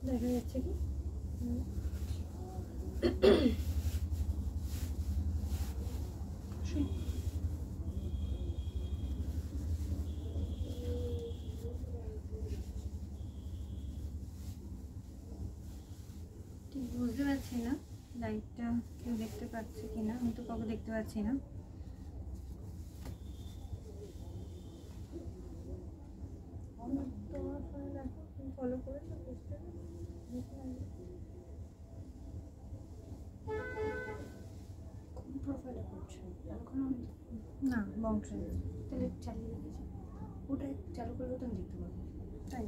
দেখা যাচ্ছে কি বুঝতে পারছি না লাইটটা কেউ দেখতে পাচ্ছে কিনা, আমি তো কাউকে দেখতে পাচ্ছি না। ফলো করে প্রোফাইলে করছে না বংশ, তাহলে চালিয়ে রেখেছি, ওটা চালু করলে তো আমি দেখতে পাবো। তাই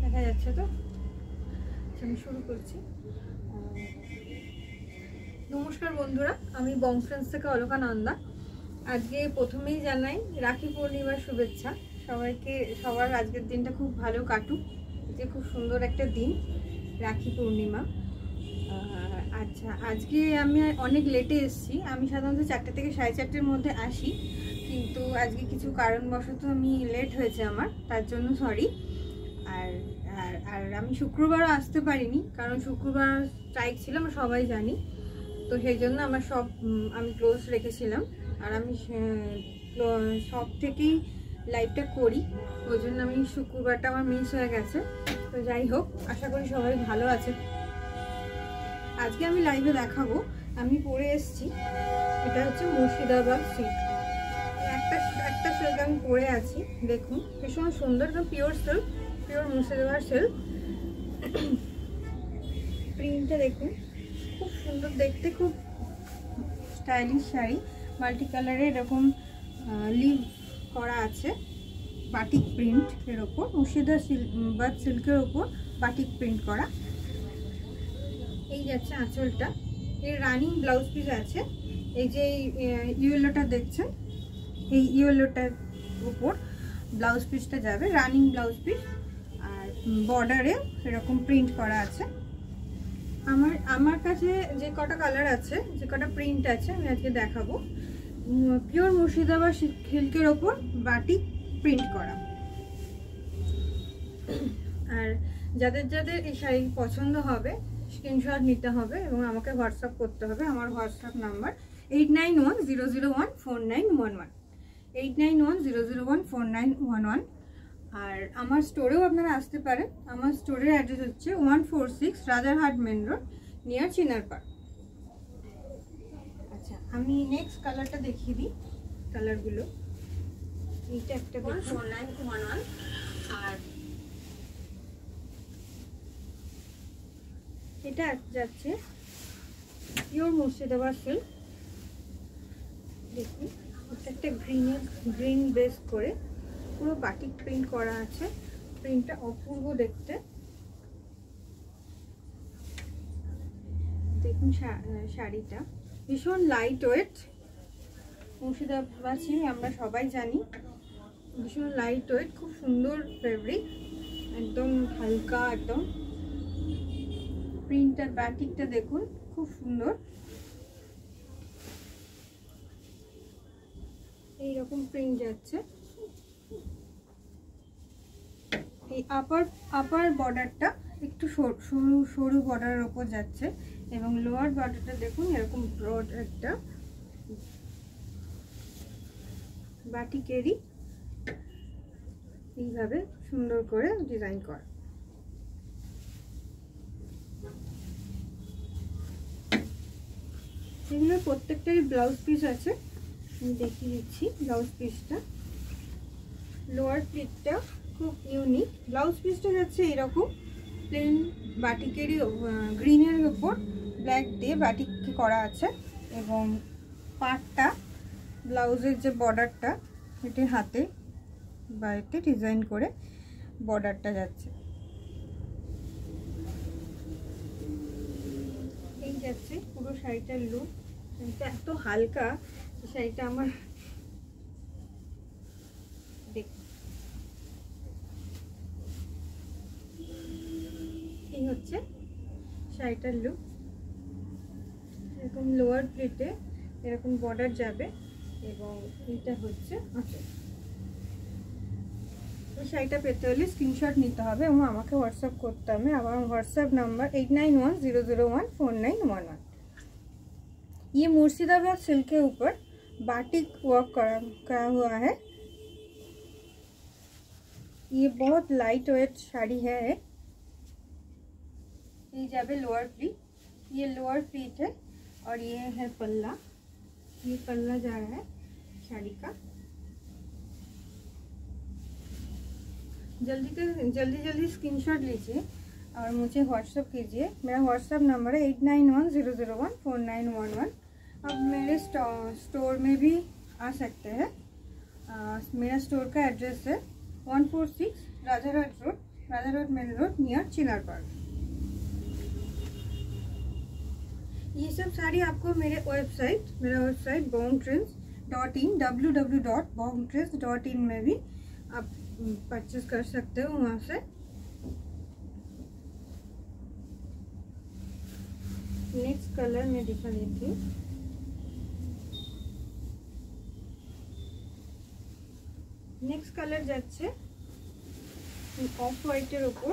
দেখা যাচ্ছে তো, আমি শুরু করছি। নমস্কার বন্ধুরা, আমি বংফ্রেন্ডস থেকে অলকা নন্দা। আজকে প্রথমেই জানাই রাখি পূর্ণিমার শুভেচ্ছা সবাইকে। সবার আজকের দিনটা খুব ভালো কাটুক, যে খুব সুন্দর একটা দিন রাখি পূর্ণিমা। আচ্ছা, আজকে আমি অনেক লেটে এসেছি। আমি সাধারণত 4টে থেকে 4:30-র মধ্যে আসি, কিন্তু আজকে কিছু কারণবশত আমি লেট হয়েছে আমার, তার জন্য সরি। আর আর আমি শুক্রবারও আসতে পারিনি, কারণ শুক্রবার স্ট্রাইক ছিল, আমরা সবাই জানি। তো সেই জন্য আমার আমি ক্লোজ রেখেছিলাম। আর আমি সব থেকেই লাইভটা করি, ওই জন্য আমি শুক্রবারটা আমার মিস হয়ে গেছে। তো যাই হোক, আশা করি সবাই ভালো আছে। আজকে আমি লাইভে দেখাবো, আমি পরে এসেছি, এটা হচ্ছে মুর্শিদাবাদ সিল্ক। একটা সিল্ক আমি পরে আছি, দেখুন ভীষণ সুন্দর, একদম pure silk, pure Murshidabad silk. প্রিন্টটা দেখুন, খুব সুন্দর দেখতে, খুব স্টাইলিশ শাড়ি। মাল্টি কালারে এরকম লিভ করা আছে, বাটিক প্রিন্ট এর ওপর, মুর্শিদাবাদ সিল্কের ওপর বাটিক প্রিন্ট করা। এই যাচ্ছে আঁচলটা, এর রানিং ব্লাউজ পিস আছে। এই যে ইয়েলোটা দেখছেন, এই ইয়েলোটার উপর ব্লাউজ পিসটা যাবে, রানিং ব্লাউজ পিস। আর বর্ডারে এরকম প্রিন্ট করা আছে। আমার কাছে যে কটা কালার আছে, যে কটা প্রিন্ট আছে, আমি আজকে দেখাবো। পিওর মুর্শিদাবাদ সিল্কের ওপর বাটিক প্রিন্ট করা। আর যাদের যাদের এই শাড়ি পছন্দ হবে, স্ক্রিনশট নিতে হবে এবং আমাকে হোয়াটসঅ্যাপ করতে হবে। আমার হোয়াটসঅ্যাপ নাম্বার 8910014911, 8910014911। আর আমার স্টোরেও আপনারা আসতে পারেন। আমার স্টোরের অ্যাড্রেস হচ্ছে 146 রাজারহাট মেন রোড, নিয়ার চিনারপাড়। আচ্ছা, আমি নেক্সট কালারটা দেখিয়ে দিই। কালারগুলো এইটা একটা 4911, আর এটা যাচ্ছে পিওর মুর্শিদাবাদ সিল্ক। দেখুন, এটা একটা গ্রিন বেস করে পুরো বাটিক প্রিন্ট করা আছে। প্রিন্টটা অপূর্ব দেখতে। দেখুন শাড়িটা ভীষণ লাইট ওয়েট। মুর্শিদাবাদ সিল্ক আমরা সবাই জানি, ভীষণ লাইট ওয়েট, খুব সুন্দর ফেব্রিক, একদম হালকা একদম। প্রিন্টটা বাটিকটা দেখুন, খুব সুন্দর। এইরকম প্রিন্ট যাচ্ছে। এই আপার বর্ডারটা একটু সরু বর্ডারের উপর যাচ্ছে, এবং লোয়ার বর্ডারটা দেখুন এরকম ব্রড একটা বাটিকেরই এইভাবে সুন্দর করে ডিজাইন করা। এগুলোর প্রত্যেকটারই ব্লাউজ পিস আছে, আমি দেখিয়ে দিচ্ছি ব্লাউজ পিসটা। লোয়ার প্লিটটা খুব ইউনিক। ব্লাউজ পিসটা যাচ্ছে এরকম প্লেন বাটিকেরই গ্রিনের উপর ব্ল্যাক দিয়ে বাটিক করা আছে, এবং পাটটা ব্লাউজের যে বর্ডারটা, এটি হাতে বা এতে ডিজাইন করে বর্ডারটা যাচ্ছে। এই যাচ্ছে পুরো শাড়িটার লুক। এটা এত হালকা শাড়িটা আমার, দেখ এই হচ্ছে শাড়িটার লুক। এরকম লোয়ার প্লেটে এরকম বর্ডার যাবে এবং এটা হচ্ছে আঁচল। এই শাড়িটা পেতে হলে স্ক্রিনশট নিতে হবে এবং আমাকে হোয়াটসঅ্যাপ করতে হবে। আমার হোয়াट्सएप नंबर 8910014911। ये मुर्शिदाबाद सिल्क के ऊपर बाटिक वर्क करा हुआ है। ये बहुत लाइट वेट साड़ी है। ये जाबे लोअर प्लीट, ये लोअर प्लीट है और ये है पल्ला। ये पल्ला जा रहा है साड़ी का। जल्दी स्क्रीनशॉट लीजिए और मुझे व्हाट्सअप कीजिए। मेरा व्हाट्सअप नंबर है 8910014911। आप मेरे स्टोर में भी आ सकते हैं। मेरा स्टोर का एड्रेस है 146 राजारहाट मेन रोड नियर चिनार पार्क। ये सब साड़ी आपको मेरा वेबसाइट bongtrends.in www.bongtrends.in में भी आप परचेज कर सकते हो वहाँ से। नेक्स्ट कलर में दिखा देती हूँ। नेक्स्ट कलर যাচ্ছে অফ হোয়াইটের উপর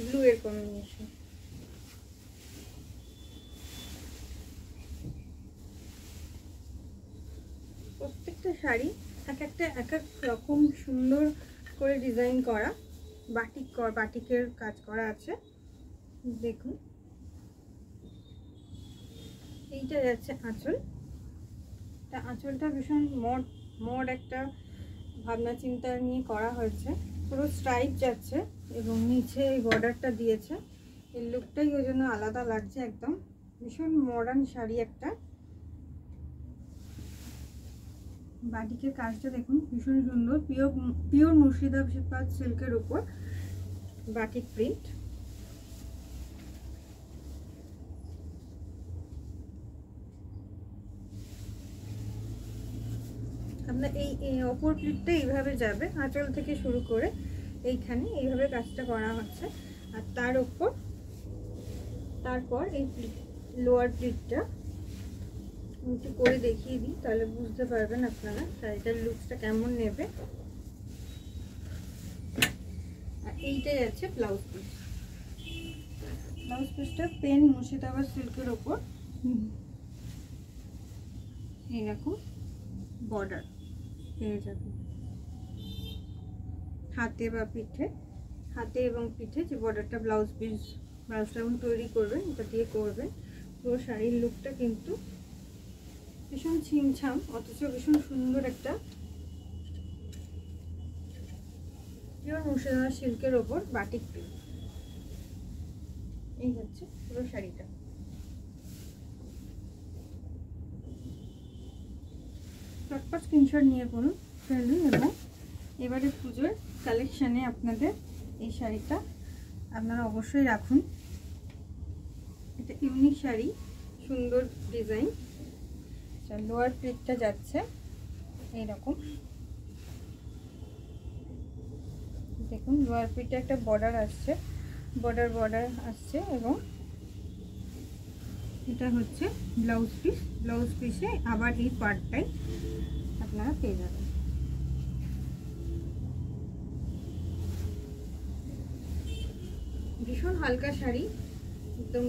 ব্লু এর কম্বিনেশন। প্রত্যেকটা শাড়ি এক এক রকম সুন্দর করে ডিজাইন করা, বাটিকের কাজ করা আছে। দেখুন এইটা যাচ্ছে আঁচল। আঁচলটা ভীষণ মড একটা ভাবনা চিন্তা নিয়ে করা হয়েছে। পুরো স্ট্রাইপ যাচ্ছে এবং নিচে এই বর্ডারটা দিয়েছে। এই লুকটাই ওই জন্য আলাদা লাগছে, একদম ভীষণ মডার্ন শাড়ি একটা। বাটিকের কাজটা দেখুন ভীষণ সুন্দর, পিওর মুর্শিদাবাদ সিল্কের উপর বাটিক প্রিন্ট। আপনার এই অপর প্লিটটা এইভাবে যাবে, আঁচল থেকে শুরু করে এইখানে এইভাবে কাজটা করা হচ্ছে। আর তারপর এই লোয়ার প্লিটটা একটু করে দেখিয়ে দিই, তাহলে বুঝতে পারবেন আপনারা শাড়িটার লুকসটা কেমন নেবে। আর এইটাই আছে ব্লাউজ পিসটা প্লেন মুর্শিদাবাদ সিল্কের ওপর এইরকম বর্ডার পেয়ে যাবে। হাতে এবং পিঠে যে বর্ডারটা ব্লাউজটা যখন তৈরি করবেন এটা দিয়ে করবেন। পুরো শাড়ির লুকটা কিন্তু ভীষণ ছিমছাম অথচ ভীষণ সুন্দর একটা পিওর মুর্শিদাবাদ সিল্কের ওপর বাটিক প্রিন্ট। এই হচ্ছে পুরো শাড়িটা। চটপট স্ক্রিনশট নিয়ে ফেলুন এবং এবারে পুজোর কালেকশানে আপনাদের এই শাড়িটা আপনারা অবশ্যই রাখুন। এটা ইউনিক শাড়ি, সুন্দর ডিজাইন। লোয়ার প্লিটটা যাচ্ছে এইরকম, দেখুন লোয়ার প্লিটে একটা বর্ডার আসছে, বর্ডার আসছে এবং এটা হচ্ছে ব্লাউজ পিসে আবার এই পার্টটাই আপনারা পেয়ে যাবেন। ভীষণ হালকা শাড়ি, একদম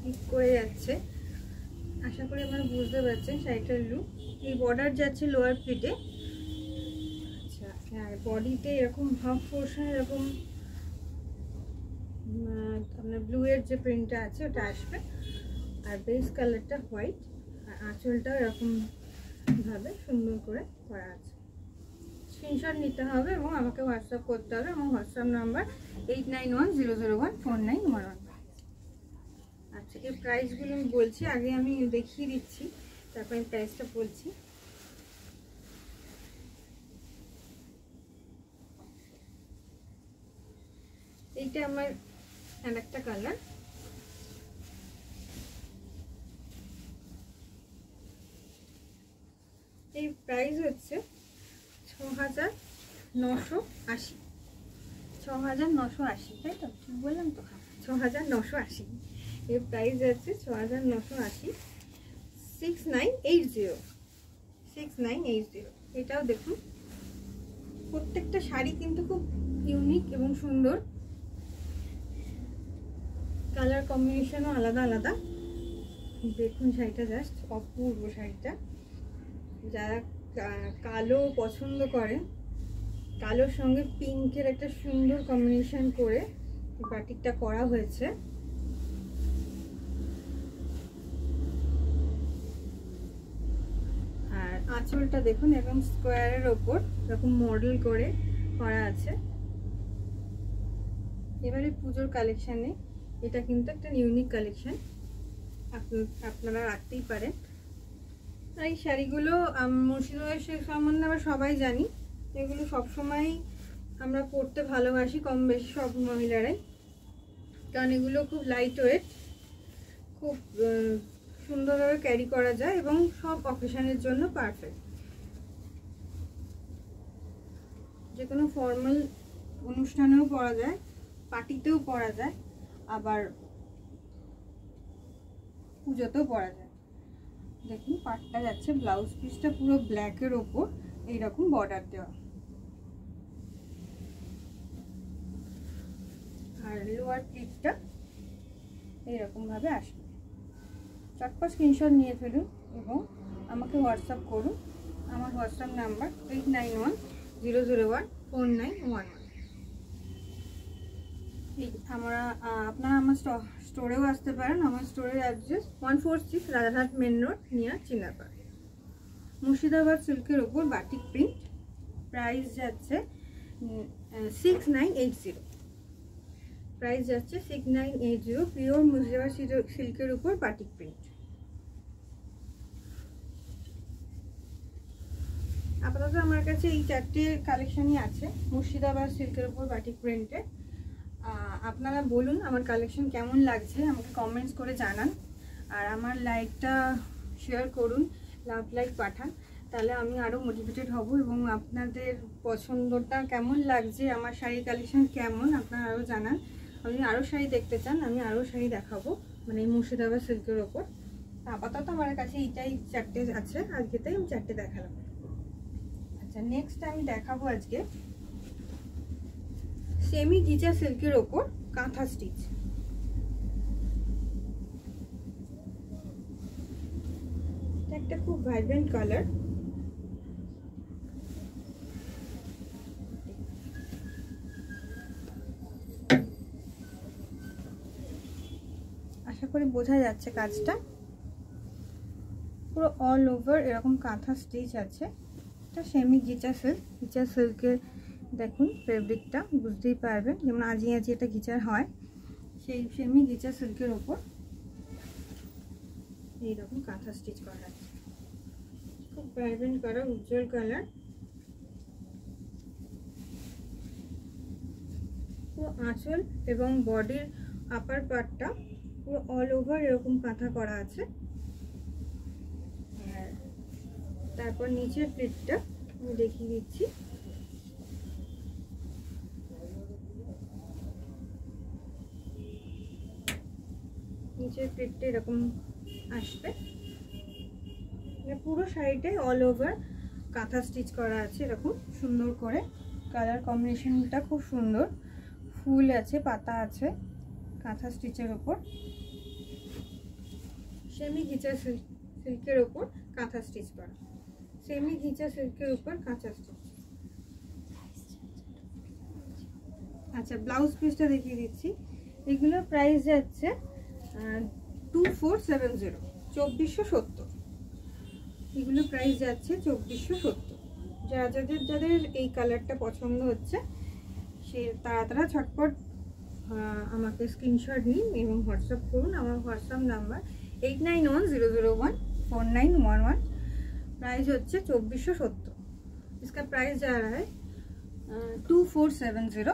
ঠিক করে যাচ্ছে। আশা করি আপনারা বুঝতে পারছেন শাড়িটার লুক। এই বর্ডার যাচ্ছে লোয়ার প্লিটে। আচ্ছা, আর বডিতে এরকম হাফ পোর্শন এরকম আপনার ব্লু এর যে প্রিন্টটা আছে ওটা আসবে। আর বেস কালারটা হোয়াইট, আর আঁচলটা এরকম ভাবে সুন্দর করে করা আছে। স্ক্রিনশট নিতে হবে এবং আমাকে হোয়াটসঅ্যাপ করতে হবে। এবং হোয়াটসঅ্যাপ নাম্বার 8910014911। আচ্ছা, এই প্রাইসগুলো আমি বলছি, আগে আমি দেখিয়ে দিচ্ছি, তারপর আমি প্রাইসটা বলছি। এইটা আমার আর একটা কালার, প্রাইস হচ্ছে 6,980। 6,980, তাই তো ঠিক বললাম তো? 6,980 এর প্রাইস আছে 6,980। 6980, 6980। এটাও দেখুন, প্রত্যেকটা শাড়ি কিন্তু খুব ইউনিক এবং সুন্দর, কালার কম্বিনেশনও আলাদা আলাদা। দেখুন শাড়িটা জাস্ট অপূর্ব। শাড়িটা যারা কালো পছন্দ করে, কালোর সঙ্গে পিঙ্কের একটা সুন্দর কম্বিনেশন করে বাটিকটা করা হয়েছে। আর আঁচলটা দেখুন এরকম স্কোয়ারের ওপর এরকম মডেল করে করা আছে। এবারে পুজোর কালেকশানে এটা কিন্তু একটা ইউনিক কালেকশন, আপনারা রাখতেই পারেন। আর এই শাড়িগুলো মুর্শিদাবাদের সম্বন্ধে আমরা সবাই জানি, এগুলো সবসময় আমরা পরতে ভালোবাসি কম বেশি সব মহিলারাই, কারণ এগুলো খুব লাইট ওয়েট, খুব সুন্দরভাবে ক্যারি করা যায় এবং সব অকেশনের জন্য পারফেক্ট। যে কোনো ফর্মাল অনুষ্ঠানেও পরা যায়, পার্টিতেও পরা যায়, আবার পুজোতেও পরা যায়। দেখুন পাটটা যাচ্ছে, ব্লাউজ পিসটা পুরো ব্ল্যাকের ওপর এইরকম বর্ডার দেওয়া, আর লোয়ার প্লিটটা এইরকম ভাবে আসবে। চটপট স্ক্রিনশট নিয়ে ফেলুন এবং আমাকে হোয়াটসঅ্যাপ করুন। আমার হোয়াটসঅ্যাপ নাম্বার 8910014911। আপনারা আমার স্টোরেও আসতে পারেন। আমার স্টোরের address 146 Rajarhat main road, near Chinapara. Murshidabad সিল্কের ওপর বাটিক প্রিন্ট, প্রাইস যাচ্ছে 6980। প্রাইস যাচ্ছে 6980, পিওর মুর্শিদাবাদ সিল্কের উপর বাটিক প্রিন্ট। আপাতত আমার কাছে এই 4টে কালেকশনই আছে মুর্শিদাবাদ সিল্কের উপর বাটিক প্রিন্টে। আপনারা বলুন আমার কালেকশন কেমন লাগছে, আমাকে কমেন্টস করে জানান। আর আমার লাইকটা শেয়ার করুন, লাভ লাইক পাঠান, তাহলে আমি আরও মোটিভেটেড হব এবং আপনাদের পছন্দটা কেমন লাগছে, আমার শাড়ির কালেকশন কেমন আপনারা আরও জানান। আপনি আরও শাড়ি দেখতে চান, আমি আরও শাড়ি দেখাবো, মানে মুর্শিদাবাদ সিল্কের ওপর। আপাতত আমার কাছে এইটাই 4টে আছে, আজকে তাই আমি 4টে দেখালাম। আচ্ছা, নেক্সট আমি দেখাবো আজকে সেমি গিচা সিল্কের ওপর কাঁথা স্টিচ। একটা খুব ভাইব্রেন্ট কালার, আশা করি বোঝা যাচ্ছে কাজটা। পুরো অল ওভার এরকম কাঁথা স্টিচ আছে। এটা সেমি গিচা সিল্ক, গিচা সিল্কের দেখুন ফেব্রিকটা বুঝতেই পারবেন, যেমন আজি আজি এটা গিচার হয়, সেই সেমি গিচা সিল্কের ওপর এইরকম কাঁথা স্টিচ করা আছে। খুব ভাইব্রেন্ট কালার, উজ্জ্বল কালার। পুরো আঁচল এবং বডির আপার পার্টটা পুরো অল ওভার এরকম কাঁথা করা আছে। তারপর নিচের প্লিটটা আমি দেখিয়ে দিচ্ছি। নিচের প্লিটটা এরকম আসবে, পুরো শাড়িটাই অল ওভার কাঁথা স্টিচ করা আছে এরকম সুন্দর করে। কালার কম্বিনেশনটা খুব সুন্দর, ফুল আছে, পাতা আছে কাঁথা স্টিচের ওপর। সেমি ঘিচা সিল্কের ওপর কাঁথা স্টিচ করা, সেমি ঘিচা সিল্কের উপর কাঁচা স্টিচ। আচ্ছা, ব্লাউজ পিসটা দেখিয়ে দিচ্ছি। এগুলোর প্রাইস যাচ্ছে 2470, 2470। এগুলো প্রাইস যাচ্ছে 2470। যাদের এই কালারটা পছন্দ হচ্ছে সে তারা ঝটপট আমাকে স্ক্রিনশট নিন এবং হোয়াটসঅ্যাপ করুন। আমার হোয়াটসঅ্যাপ নাম্বার 8910014911। प्राइस होच्छे 2470। इसका प्राइस जा रहा है 2470।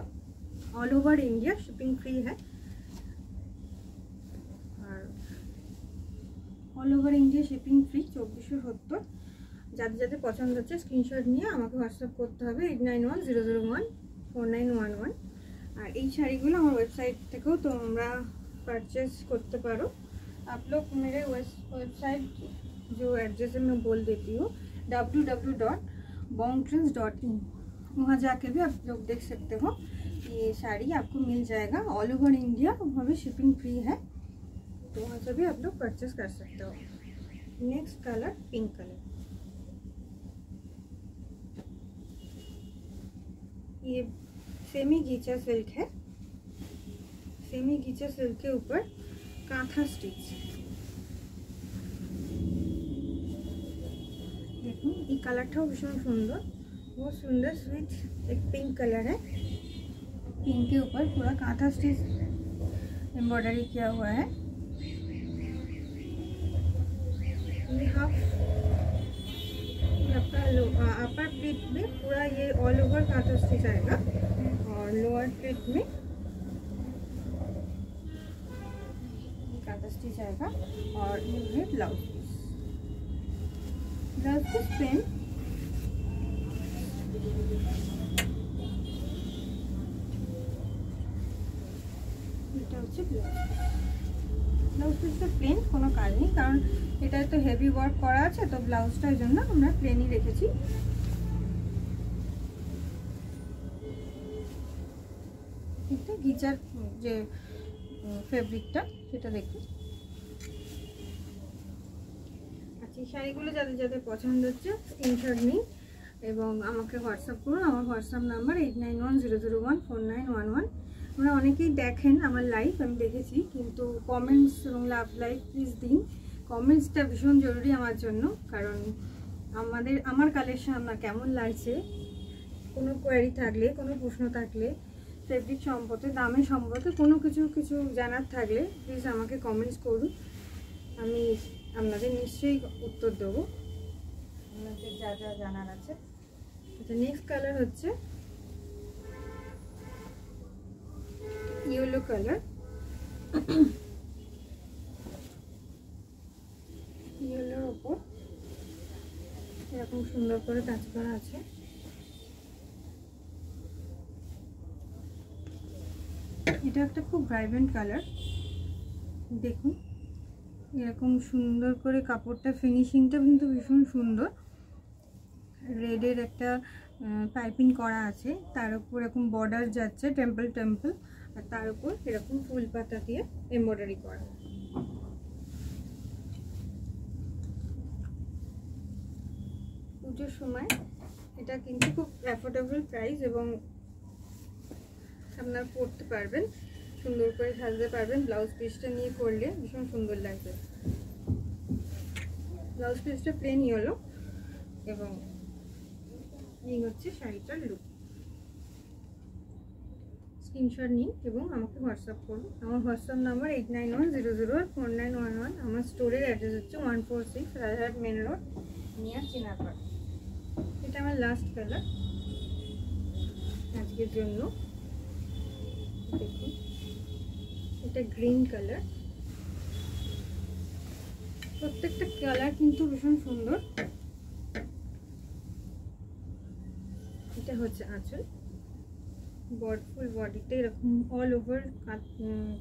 All over India shipping free है, और all over India shipping free 2470। যাদের যাদের পছন্দ হচ্ছে স্ক্রিনশট নিয়ে আমাকে হোয়াটসঅ্যাপ করতে হবে 8910014911। আর এই শাড়িগুলো আমার ওয়েবসাইট থেকেও তোমরা परचेज करते पारो। आप लोग मेरे वेबसाइट जो एड्रेस है मैं बोल देती हूँ www.bongtrends.in, वहाँ जाके भी आप लोग देख सकते हो। ये साड़ी आपको मिल जाएगा ऑल ओवर इंडिया, वहाँ भी शिपिंग फ्री है, तो वहाँ से भी आप लोग परचेज कर सकते हो। नेक्स्ट कलर पिंक कलर, ये सेमी गीचा सिल्क है। सेमी गीचा सिल्क के ऊपर कांथा स्टिच, देखो ये कलरटाও भीषण सुंदर, बहुत सुंदर स्वीट एक पिंक कलर है। पिंक के ऊपर पूरा कांथा स्टिच एम्ब्रॉयडरी किया हुआ है। ये हाफ आपका अपर प्लीट में पूरा ये ऑल ओवर कांथा स्टिच आएगा और लोअर प्लीट में कांथा स्टिच आएगा। और ये blouse piece, blouse piece plain, এটা হচ্ছে ব্লাউজ পিসটা প্লেন, কোনো কাজ নেই কারণ এটা তো হেভি ওয়ার্ক করা আছে, তো ব্লাউজটার জন্য আমরা প্লেনই রেখেছি। এটা গিচার যে ফেব্রিকটা সেটা দেখুন। আচ্ছা, এই শাড়িগুলো যাদের যাদের পছন্দ হচ্ছে স্ক্রিনশট নিন এবং আমাকে হোয়াটসঅ্যাপ করুন। আমার হোয়াটসঅ্যাপ নাম্বার 8910014911। আপনারা অনেকেই দেখেন আমার লাইভ, আমি দেখেছি, কিন্তু কমেন্টস এবং লাভ লাইক প্লিজ দিন। কমেন্টসটা ভীষণ জরুরি আমার জন্য, কারণ আমার কালেকশন আপনার কেমন লাগছে, কোনো কোয়ারি থাকলে, কোনো প্রশ্ন থাকলে, ফেব্রিক সম্পর্কে, দামের সম্পর্কে কোনো কিছু জানার থাকলে প্লিজ আমাকে কমেন্টস করুন, আমি আপনাদের নিশ্চয়ই উত্তর দেবো আপনাদের যা যা জানার আছে। আচ্ছা, নেক্সট কালার হচ্ছে येलो कलर। येलोर ऊपर এরকম সুন্দর করে কাজ করা আছে। এটা একটা খুব ভাইব্রেন্ট কালার, দেখুন এরকম সুন্দর করে কাপড়টা, ফিনিশিংটা কিন্তু ভীষণ সুন্দর। রেডের একটা পাইপিং করা আছে, তার উপর এরকম বর্ডার যাচ্ছে টেম্পল টেম্পল, আর তার উপর এরকম ফুল পাতা দিয়ে এমব্রয়ডারি করা। পুজোর সময় এটা কিন্তু খুব অ্যাফোর্ডেবল প্রাইস এবং আপনারা পরতে পারবেন, সুন্দর করে সাজতে পারবেন। ব্লাউজ পিসটা নিয়ে করলে ভীষণ সুন্দর লাগবে। ব্লাউজ পিসটা প্লেন ইয়েলো এবং এই হচ্ছে শাড়িটার লুক। স্ক্রিনশট নিন এবং আমাকে হোয়াটসঅ্যাপ করুন। আমার হোয়াটসঅ্যাপ নাম্বার 8910014911। আমার স্টোরের অ্যাড্রেস হচ্ছে 146 রাজারহাট মেন রোড, নিয়ার চিনাপাড়া। এটা আমার লাস্ট কালার আজকের জন্য। দেখুন এটা গ্রিন কালার, প্রত্যেকটা কালার কিন্তু ভীষণ সুন্দর। এটা হচ্ছে আঁচল, ফুল বডিতে এরকম অল ওভার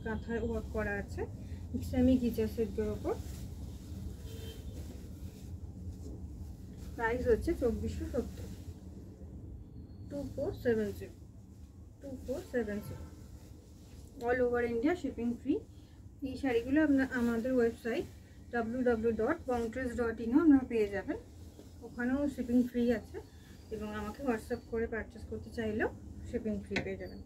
কাঁথা ওয়ার্ক করা আছে সেমি গিচার সিল্কের ওপর। প্রাইস হচ্ছে 2470, 2470 all over India shipping free. এই শাড়িগুলো আমাদের ওয়েবসাইট www.bongtrends.in আপনারা পেয়ে যাবেন, ওখানেও শিপিং ফ্রি আছে এবং আমাকে হোয়াটসঅ্যাপ করে পারচেস করতে চাইলেও শিপিং ফ্রি পেয়ে যাবেন।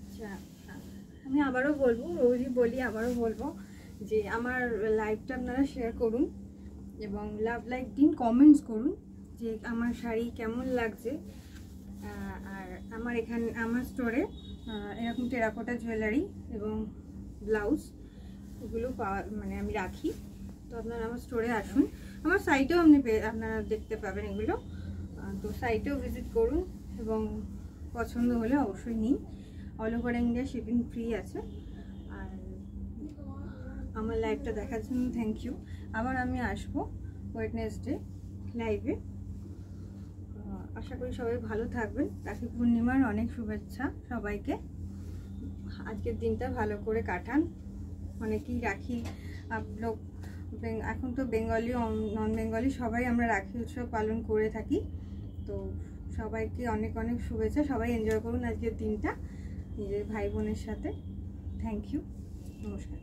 আচ্ছা, আমি আবারও বলবো, রোজই বলি, আবারও বলবো যে আমার লাইভটা আপনারা শেয়ার করুন এবং লাভ লাইক দিন, কমেন্টস করুন যে আমার শাড়ি কেমন লাগছে। আর আমার স্টোরে এরকম টেরাকোটা জুয়েলারি এবং ব্লাউজ এগুলো আমি রাখি, তো আপনারা আমার স্টোরে আসুন। আমার সাইটেও আপনারা দেখতে পাবেন এগুলো, তো সাইটেও ভিজিট করুন এবং পছন্দ হলে অবশ্যই নিন। All over India shipping free আছে। আমার লাইভটা দেখার জন্য থ্যাংক ইউ। আবার আমি আসবো ওয়েডনেসডে লাইভে। আশা করি সবাই ভালো থাকবেন। রাখি পূর্ণিমার অনেক শুভেচ্ছা সবাইকে। আজকের দিনটা ভালো করে কাটান। অনেকেই রাখি লোক এখন তো বেঙ্গলি নন বেঙ্গলি সবাই আমরা রাখি উৎসব পালন করে থাকি। তো সবাইকে অনেক অনেক শুভেচ্ছা। সবাই এনজয় করুন আজকের দিনটা নিজের ভাই বোনের সাথে। থ্যাংক ইউ, নমস্কার।